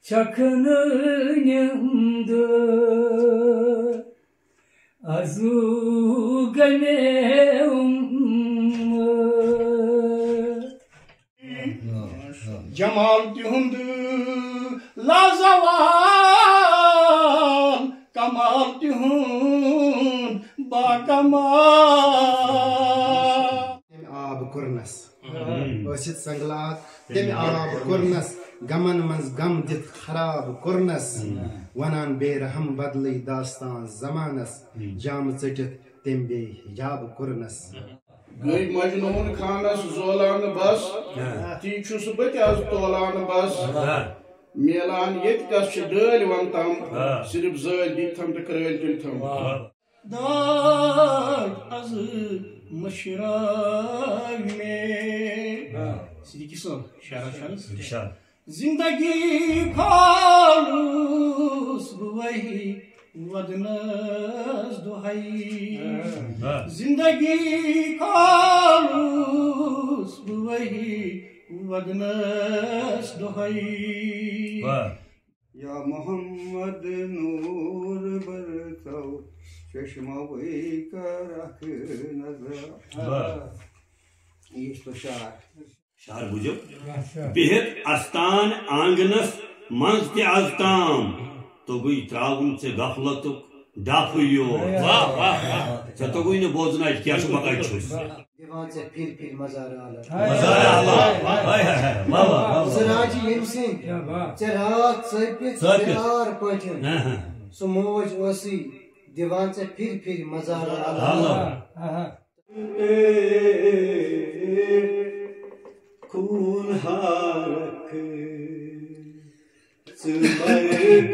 çakınınımdı azuganeum Cemal dihundu lazaval Kamal dihun bakamal Ab kurnas Osit sanglat Demi ab kurnas Gaman maz gam dit kharab kurnas Wanan berham badli dastan zamanas Jam tsitit tembe hijab kurnas Gay Majnun Khanas Zolan bas Tichus Batyaz Tolan bas Melan yetkas Döl Vantam Sirip Zöl Ditam de Kröl Diltam Dag Az Mashirag Me Sidiki son Şara Zindagi Kalus Buvahi Vadnaz Duhai Zindagi Kalus Buvahi Vadnaz Duhai Ya Muhammad Nur Barkav Çeşma Vaykarak Nazar Ye to şair Şair bucu Bihit Astan Angnus Mansti Aztam Toguy travun se gaflatuk dafuyo se toguy ne bozna ihtiyaç bakayçus Divan se pir mazar ala mazar Allah hay hay baba Siraji yemsin Çerat saypet çerar paçın Sumoj osi Divan se pir mazar ala Allah Kun harak Sımay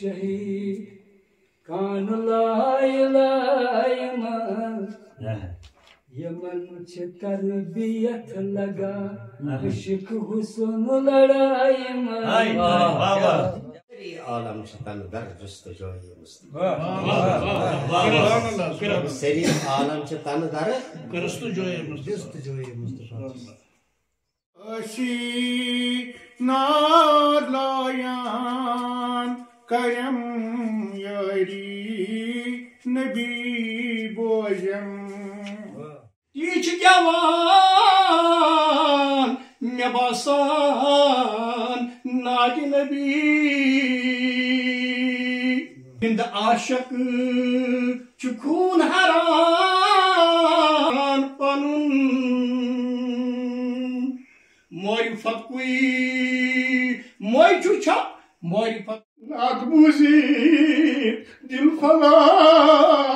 Şehit kan lay layma Yaman se tarbiyat laga Ishq husn ladayma hay baba Alam şatan dar justujoyi Mustafa Vallahi Seri alam şatan dar Justujoyi Mustafa Ashi narlayan Karam yari Nabi boyam Hiç yavan ne basan Nagi Nabi Şimdi aşık çukun haran panun Marifat kui Moy çuça Marifat Nadbuzi Dil falan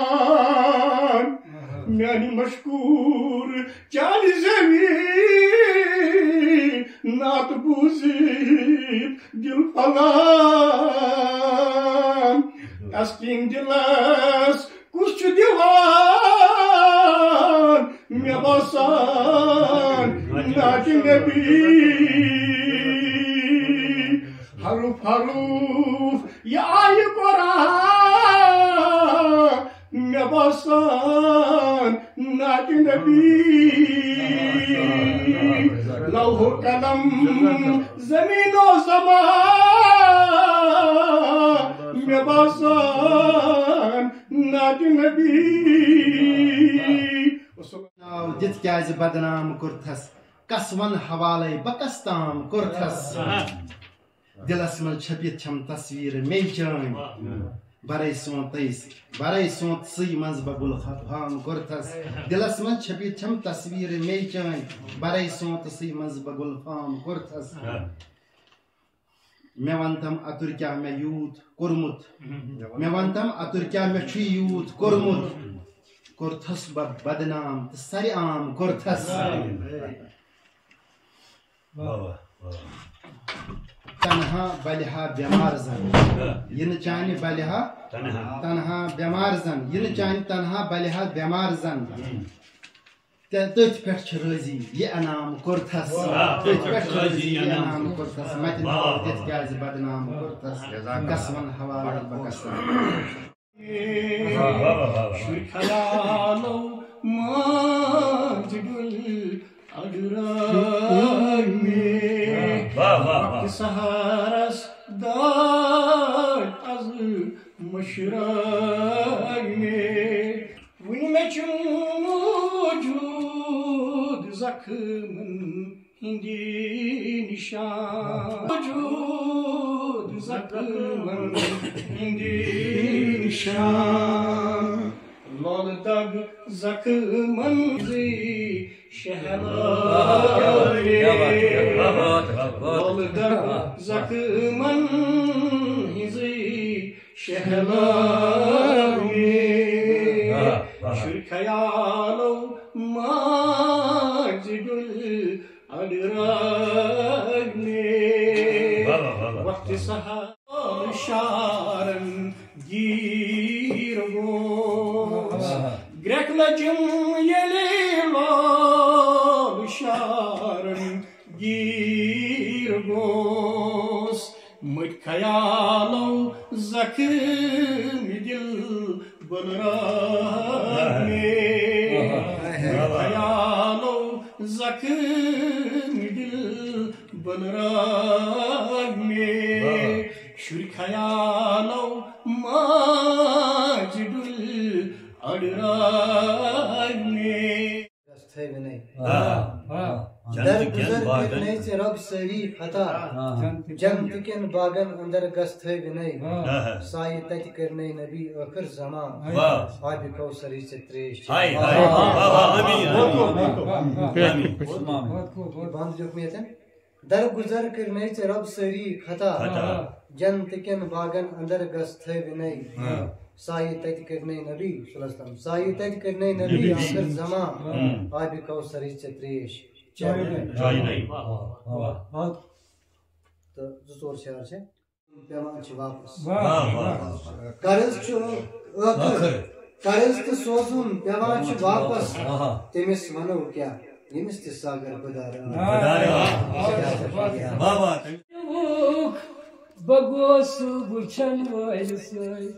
Yani meşkur Cani zevi Nadbuzi Dil falan Asking dilas Kusçu divan Me basan Nadi Nabi Haruf haruf Ya ayı kora Me basan Nadi Nabi Lauh-u kalam Zemin o zaman Me basan Nadi Nabi Dit kyazi badnam kurtas Kasvan havalay bakastam kurtas Dilas mal chapit cham tasvir meychan Baray sont si maz bagul khafam kurtas Dilas mal chapit cham tasvir meychan Baray sont si maz bagul khafam kurtas Mevantam aturkya me yut kurmut Mevantam aturkya me chi yut kurmut Kurtas badnam sari am kurtas baba Tanha baliha bemar zan Yin chani baliha Tanha bemar zan Yin chani tanha baliha bemar zan Dört perçerözi ye anam kurtas Dört perçerözi ye anam kurtas Matin det gazi badnam kurtas Kasman havala bakastan Şükranım macgul adı سہارس دار از مشرق میں one میں موجود زخمن ہندی نشان موجود زخمن ہندی نشان لال دگ زخمن زی شہلائے لال دگ زخمن زی شہلائے شر خیالو ماجد الادراک میں وقت سہار شارن گیر گوس گریک لجم یلی لال شارن گیر گوس مت خیالو زخم دل بلراک میں خیالو زخم دل بلراک میں شر خیالو ماجد الادراک میں در گزر کرنے سے رب سری خطا جنت کن باغن اندر گست ہے بنائی سائی تت کرنے نبی آخر زمان آب کوثری سے تریش بند جو کمیت ہے در گزر کرنے سے رب سری خطا جنت کن باغن اندر گست ہے بنائی سائی تت کرنے نبی صلی اللہ علیہ وسلم سائی تت کرنے نبی آخر زمان آب کوثری سے تریش تو زور شعر سے پیمان چھ واپس قرض چھ قرض تو سوزن پیمان چھ واپس تمس ونو کیا یمس تہ ساگر بدار بگوس وچھن وٲلۍ سۭتۍ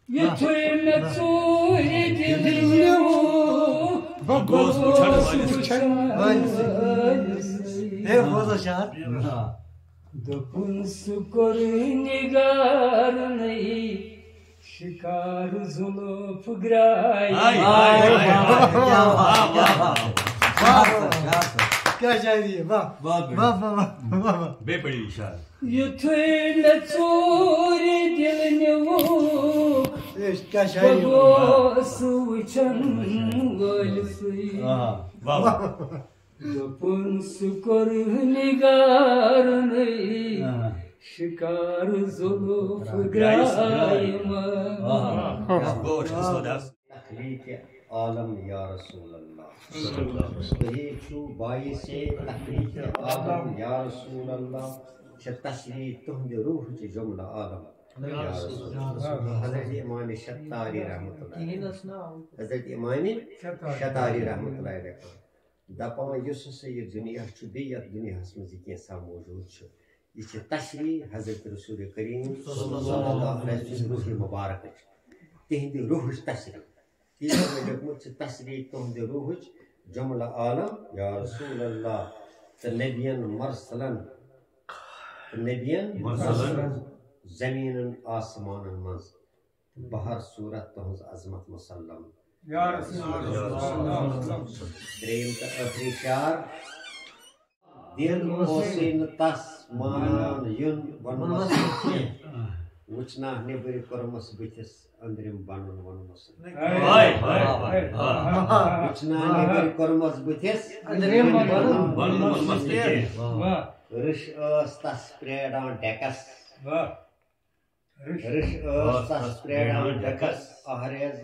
یُتھُے مےٚ ژوٗرِ دِل نیوٗکھ بگوس وٕچھن وٲلۍ سۭتۍ دوٚپُن سُہ کوٚر نِگارنٕے شِکار زُلف گرٛاے یُتھُے مےٚ ژوٗرِ دِل نیوٗکھ بگوس وٕچھن وٲلۍ سۭتۍ دوٚپُن سُہ کوٚر نِگارنٕے شِکار زُلف گرٛاے تخلیق عالم یا رسول اللہ تُہی چھُو باعثِ تخلیق عالم یا رسول اللہ چھِ تشریح تُہنٛدِ روحٕچ جملہٕ عالم یا رسول اللہ حضرت امام شتاری رحمۃ اللہ حضرت امام شتاری رحمۃ اللہ علیہ دپان یُس ہسا یہِ دُنیا چھُ بیٚیہِ یتھ دُنیاہس منٛز یہِ کینٛژھا موجوٗد چھُ یہِ چھِ تشریح حضرت رسول کریم صلی اللہ علیہ وسلم روحِ مبارکٕچ تِہنٛدِ روحٕچ تشریح لیکھمُت چھِ تشریح تُہنٛدِ روحٕچ جملہٕ عالم یا رسول اللہ تہٕ نبیَن مرسلن زمیٖنن آسمانن منٛز بہر صوٗرت تُہنٛز عظمت مسلم ترٛیٚیِم تہٕ ٲخری شعر دِل اوسُے نہٕ تس مانان یُن وونمس کینٛہہ وٕچھنا نیٚبٕرۍ کوٚرمس بٕتھِس أنٛدرِم بنُن ووٚنمس وٕچھنا نیٚبٕرۍ کوٚرمس بٕتھِس رٕش ٲس تس پرٛیران ڈٮ۪کس رٕش ٲس تس پرٛیران ڈٮ۪کس آہریز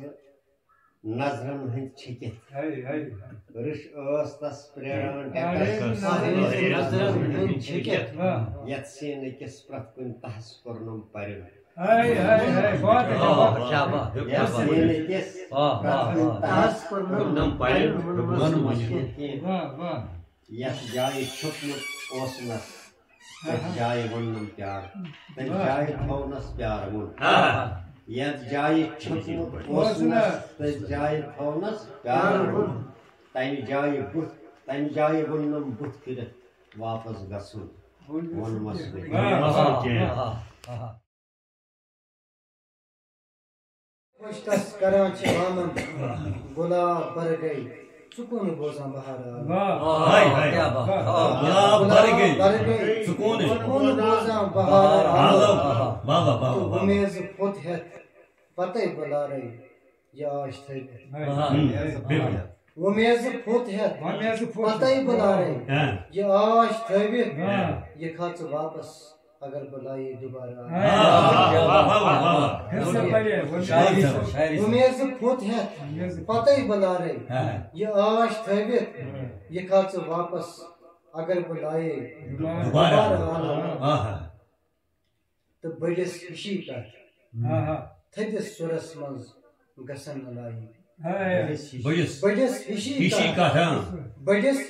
نظرن ہٕنٛدۍ چھِکِتھ رٕش ٲس تس پرٛیران ڈٮ۪کس چھِکِتھ یتھ سیٖنہٕ أکِس پرٛٮ۪تھ کُنہِ تہس کوٚرنم پرن یتھ جایہِ چھُپمُت اوسنس تتھ جایہِ ووٚننم پیار تتھ جایہِ تھوونس پیار ووٚن یتھ جایہِ چھُپمُت اوسنس تتھ جایہِ تھوونس پیار ووٚن تمہِ جایہِ ووٚننم بُتھ پھِرِتھ واپس گژھُن خوشتس کران چھ وانن گلاب بر گئی سکون بوزان بہار گلاب بر گئی سکون بوزان بہار امیز پھت ہیت پتہ بلارے یہ آش تھے ومیز پھت ہیت پتہ بلارے یہ آش تھے یہ کھاچ واپس اگر بلائے دوبارہ ومیز پھت ہیت پتہ بلارے یہ آش تھے یہ کھاچ واپس اگر بلائے دوبارہ تو بڑس ہشی کر تھدس سورس منز گسن لائی بڑس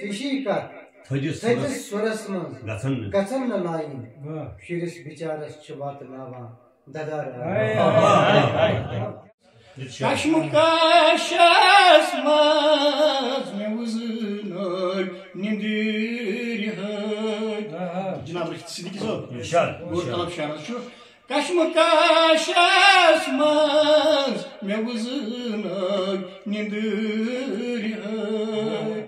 ہشی کر تھدس سورس منز گسن لائی شرس بچارس چھ وات ناوان ددار کشم کاشس ماز میں وزنائی نندر ہائی جناب رشت صدیقی صاحب گور طلب شہرز چھو کشم کاشس ماز میں وزنائی نندر ہائی